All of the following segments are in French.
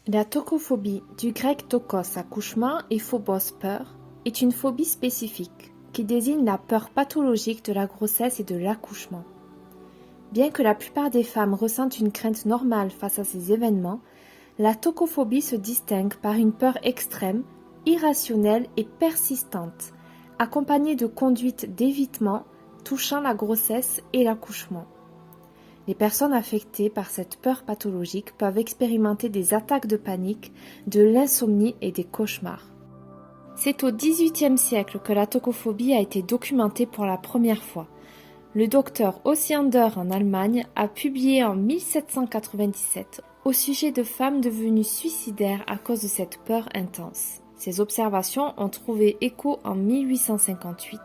La tocophobie, du grec tokos accouchement et phobos peur, est une phobie spécifique qui désigne la peur pathologique de la grossesse et de l'accouchement. Bien que la plupart des femmes ressentent une crainte normale face à ces événements, la tocophobie se distingue par une peur extrême, irrationnelle et persistante, accompagnée de conduites d'évitement touchant la grossesse et l'accouchement. Les personnes affectées par cette peur pathologique peuvent expérimenter des attaques de panique, de l'insomnie et des cauchemars. C'est au XVIIIe siècle que la tocophobie a été documentée pour la première fois. Le docteur Osiander en Allemagne a publié en 1797 au sujet de femmes devenues suicidaires à cause de cette peur intense. Ces observations ont trouvé écho en 1858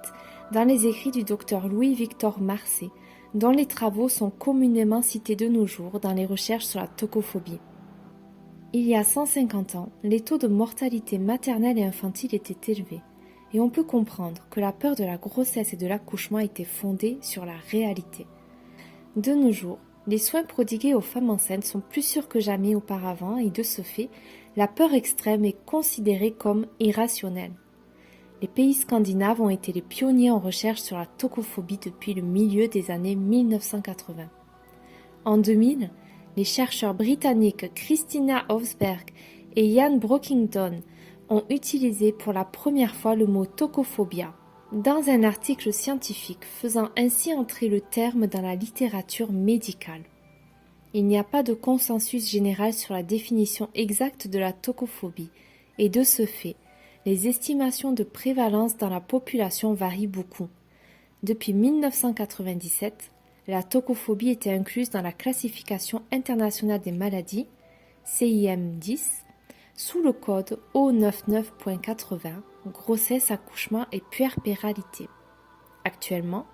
dans les écrits du docteur Louis-Victor Marcé, dont les travaux sont communément cités de nos jours dans les recherches sur la tocophobie. Il y a 150 ans, les taux de mortalité maternelle et infantile étaient élevés, et on peut comprendre que la peur de la grossesse et de l'accouchement était fondée sur la réalité. De nos jours, les soins prodigués aux femmes enceintes sont plus sûrs que jamais auparavant et de ce fait, la peur extrême est considérée comme irrationnelle. Les pays scandinaves ont été les pionniers en recherche sur la tocophobie depuis le milieu des années 1980. En 2000, les chercheurs britanniques Christina Hofsberg et Ian Brockington ont utilisé pour la première fois le mot tocophobia dans un article scientifique, faisant ainsi entrer le terme dans la littérature médicale. Il n'y a pas de consensus général sur la définition exacte de la tocophobie et de ce fait, les estimations de prévalence dans la population varient beaucoup. Depuis 1997, la tocophobie était incluse dans la classification internationale des maladies, CIM-10, sous le code O99.80, grossesse, accouchement et puerpéralité. Actuellement,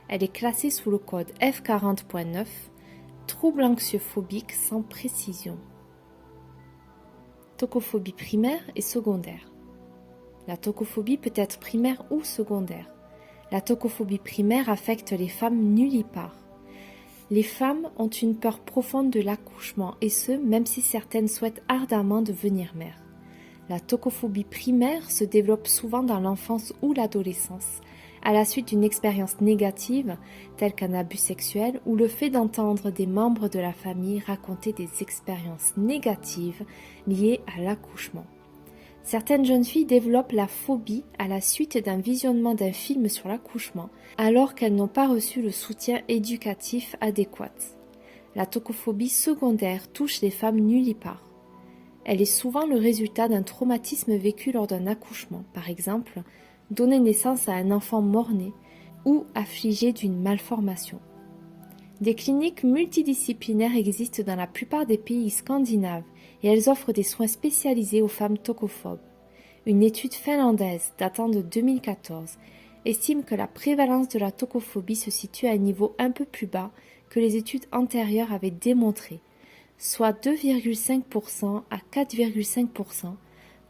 elle est classée sous le code F40.9, trouble anxiophobique sans précision. Tocophobie primaire et secondaire. La tocophobie peut être primaire ou secondaire. La tocophobie primaire affecte les femmes nullipares. Les femmes ont une peur profonde de l'accouchement et ce, même si certaines souhaitent ardemment devenir mères. La tocophobie primaire se développe souvent dans l'enfance ou l'adolescence, à la suite d'une expérience négative, telle qu'un abus sexuel ou le fait d'entendre des membres de la famille raconter des expériences négatives liées à l'accouchement. Certaines jeunes filles développent la phobie à la suite d'un visionnement d'un film sur l'accouchement, alors qu'elles n'ont pas reçu le soutien éducatif adéquat. La tocophobie secondaire touche les femmes nullipares. Elle est souvent le résultat d'un traumatisme vécu lors d'un accouchement, par exemple, donner naissance à un enfant mort-né ou affligé d'une malformation. Des cliniques multidisciplinaires existent dans la plupart des pays scandinaves et elles offrent des soins spécialisés aux femmes tocophobes. Une étude finlandaise datant de 2014 estime que la prévalence de la tocophobie se situe à un niveau un peu plus bas que les études antérieures avaient démontré, soit 2,5% à 4,5%,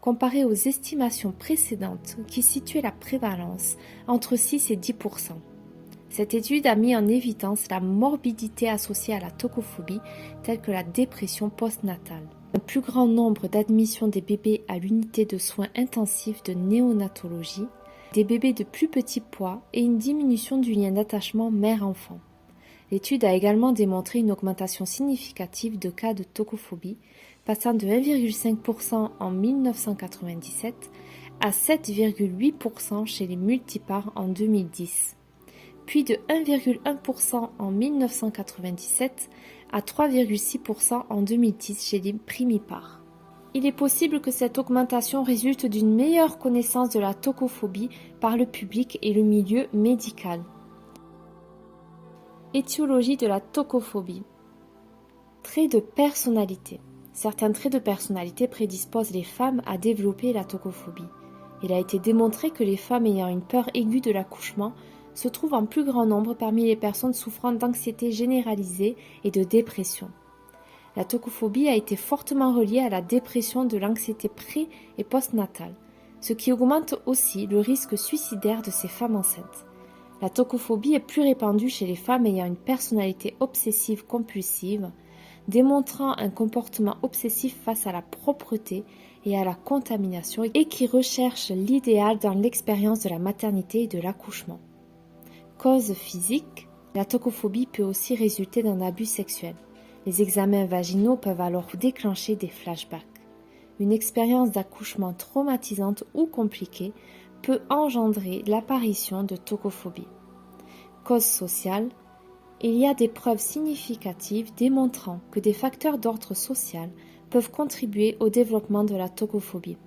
comparé aux estimations précédentes qui situaient la prévalence entre 6 et 10%. Cette étude a mis en évidence la morbidité associée à la tocophobie, telle que la dépression postnatale, un plus grand nombre d'admissions des bébés à l'unité de soins intensifs de néonatologie, des bébés de plus petit poids et une diminution du lien d'attachement mère-enfant. L'étude a également démontré une augmentation significative de cas de tocophobie, passant de 1,5% en 1997 à 7,8% chez les multipares en 2010. Puis de 1,1% en 1997 à 3,6% en 2010 chez les primipares. Il est possible que cette augmentation résulte d'une meilleure connaissance de la tocophobie par le public et le milieu médical. Étiologie de la tocophobie. Traits de personnalité. Certains traits de personnalité prédisposent les femmes à développer la tocophobie. Il a été démontré que les femmes ayant une peur aiguë de l'accouchement se trouvent en plus grand nombre parmi les personnes souffrant d'anxiété généralisée et de dépression. La tocophobie a été fortement reliée à la dépression de l'anxiété pré- et postnatale, ce qui augmente aussi le risque suicidaire de ces femmes enceintes. La tocophobie est plus répandue chez les femmes ayant une personnalité obsessive-compulsive, démontrant un comportement obsessif face à la propreté et à la contamination et qui recherche l'idéal dans l'expérience de la maternité et de l'accouchement. Cause physique, la tocophobie peut aussi résulter d'un abus sexuel. Les examens vaginaux peuvent alors déclencher des flashbacks. Une expérience d'accouchement traumatisante ou compliquée peut engendrer l'apparition de tocophobie. Cause sociale, il y a des preuves significatives démontrant que des facteurs d'ordre social peuvent contribuer au développement de la tocophobie.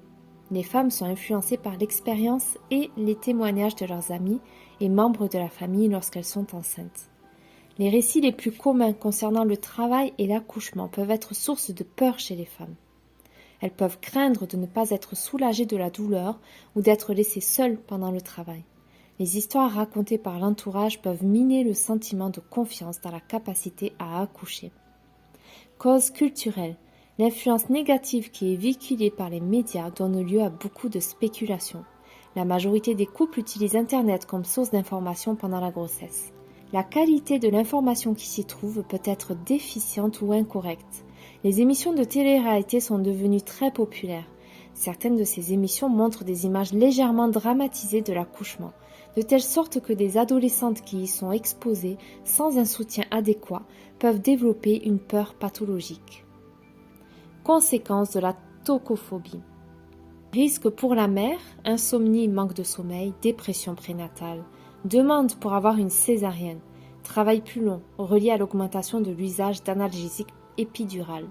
Les femmes sont influencées par l'expérience et les témoignages de leurs amis et membres de la famille lorsqu'elles sont enceintes. Les récits les plus communs concernant le travail et l'accouchement peuvent être source de peur chez les femmes. Elles peuvent craindre de ne pas être soulagées de la douleur ou d'être laissées seules pendant le travail. Les histoires racontées par l'entourage peuvent miner le sentiment de confiance dans la capacité à accoucher. Cause culturelle. L'influence négative qui est véhiculée par les médias donne lieu à beaucoup de spéculations. La majorité des couples utilisent Internet comme source d'information pendant la grossesse. La qualité de l'information qui s'y trouve peut être déficiente ou incorrecte. Les émissions de télé-réalité sont devenues très populaires. Certaines de ces émissions montrent des images légèrement dramatisées de l'accouchement, de telle sorte que des adolescentes qui y sont exposées sans un soutien adéquat peuvent développer une peur pathologique. Conséquences de la tocophobie. Risque pour la mère, insomnie, manque de sommeil, dépression prénatale, demande pour avoir une césarienne, travail plus long, relié à l'augmentation de l'usage d'analgésiques épidurales,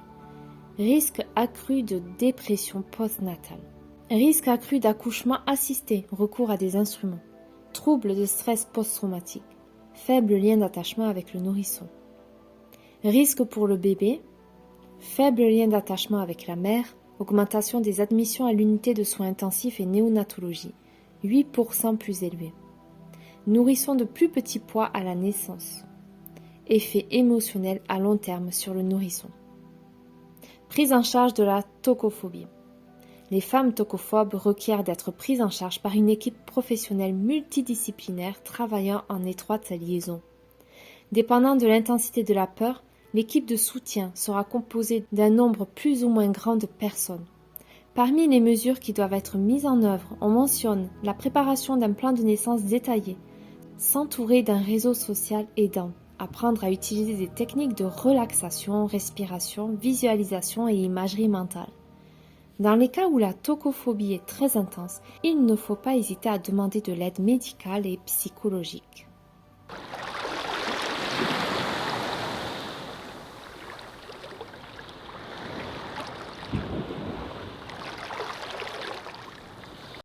risque accru de dépression postnatale, risque accru d'accouchement assisté, recours à des instruments, troubles de stress post-traumatique, faible lien d'attachement avec le nourrisson, risque pour le bébé, faible lien d'attachement avec la mère, augmentation des admissions à l'unité de soins intensifs et néonatologie, 8% plus élevé. Nourrisson de plus petit poids à la naissance. Effet émotionnel à long terme sur le nourrisson. Prise en charge de la tocophobie. Les femmes tocophobes requièrent d'être prises en charge par une équipe professionnelle multidisciplinaire travaillant en étroite liaison. Dépendant de l'intensité de la peur, l'équipe de soutien sera composée d'un nombre plus ou moins grand de personnes. Parmi les mesures qui doivent être mises en œuvre, on mentionne la préparation d'un plan de naissance détaillé, s'entourer d'un réseau social aidant, apprendre à utiliser des techniques de relaxation, respiration, visualisation et imagerie mentale. Dans les cas où la tocophobie est très intense, il ne faut pas hésiter à demander de l'aide médicale et psychologique.